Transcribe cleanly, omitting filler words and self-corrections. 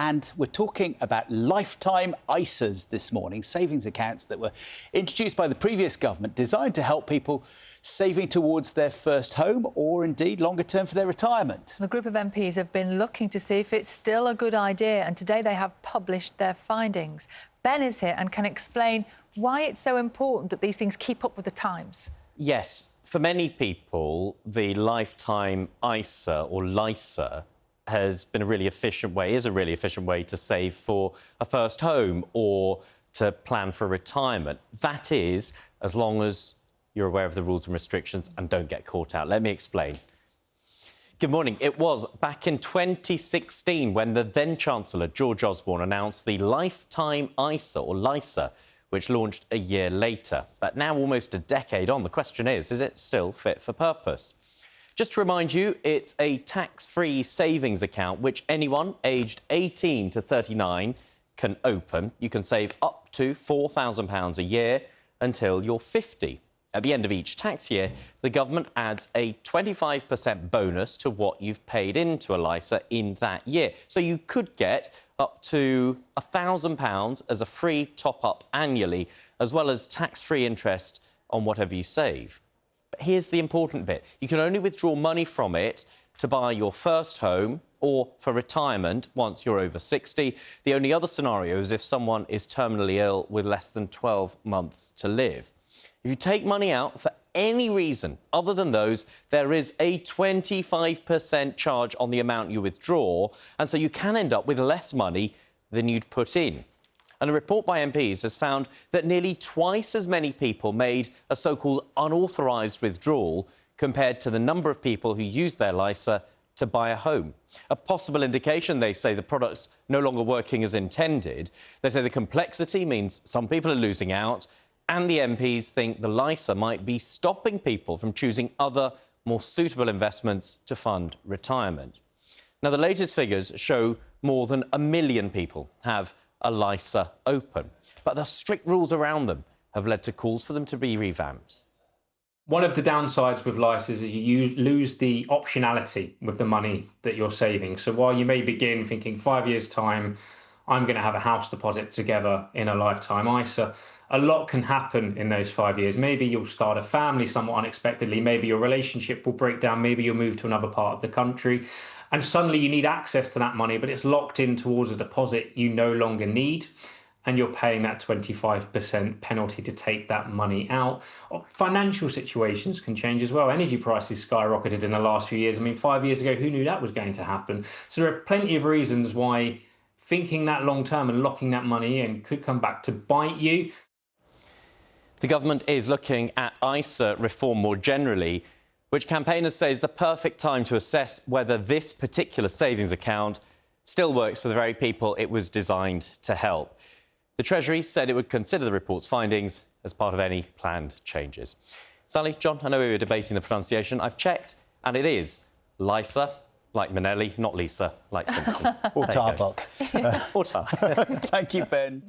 and we're talking about lifetime ISAs this morning, savings accounts that were introduced by the previous government, designed to help people saving towards their first home or indeed longer term for their retirement. The group of MPs have been looking to see if it's still a good idea, and today they have published their findings. Ben is here and can explain why it's so important that these things keep up with the times. Yes, for many people, the lifetime ISA or LISA has been a really efficient way, is a really efficient way to save for a first home or to plan for retirement. That is, as long as you're aware of the rules and restrictions and don't get caught out. Let me explain. Good morning. It was back in 2016 when the then Chancellor, George Osborne, announced the Lifetime ISA, or LISA, which launched a year later. But now, almost a decade on, the question is it still fit for purpose? Just to remind you, it's a tax-free savings account which anyone aged 18 to 39 can open. You can save up to £4,000 a year until you're 50. At the end of each tax year, the government adds a 25% bonus to what you've paid into a LISA in that year. So you could get up to £1,000 as a free top-up annually, as well as tax-free interest on whatever you save. But here's the important bit. You can only withdraw money from it to buy your first home or for retirement once you're over 60. The only other scenario is if someone is terminally ill with less than 12 months to live. If you take money out for any reason other than those, there is a 25% charge on the amount you withdraw, and so you can end up with less money than you'd put in. And a report by MPs has found that nearly twice as many people made a so-called unauthorised withdrawal compared to the number of people who used their LISA to buy a home. A possible indication, they say, the product's no longer working as intended. They say the complexity means some people are losing out, and the MPs think the LISA might be stopping people from choosing other, more suitable investments to fund retirement. Now, the latest figures show more than 1 million people have a LISA open, but the strict rules around them have led to calls for them to be revamped. One of the downsides with LISAs is you lose the optionality with the money that you're saving. So while you may begin thinking 5 years' time, I'm going to have a house deposit together in a lifetime ISA, a lot can happen in those 5 years. Maybe you'll start a family somewhat unexpectedly. Maybe your relationship will break down. Maybe you'll move to another part of the country. And suddenly you need access to that money, but it's locked in towards a deposit you no longer need. And you're paying that 25% penalty to take that money out. Financial situations can change as well. Energy prices skyrocketed in the last few years. I mean, 5 years ago, who knew that was going to happen? So there are plenty of reasons why thinking that long term and locking that money in could come back to bite you. The government is looking at ISA reform more generally, which campaigners say is the perfect time to assess whether this particular savings account still works for the very people it was designed to help. The Treasury said it would consider the report's findings as part of any planned changes. Sally, John, I know we were debating the pronunciation. I've checked, and it is LISA, like Manelli, not Lisa, like Simpson. Or Tarbuck. Or Tar. Thank you, Ben.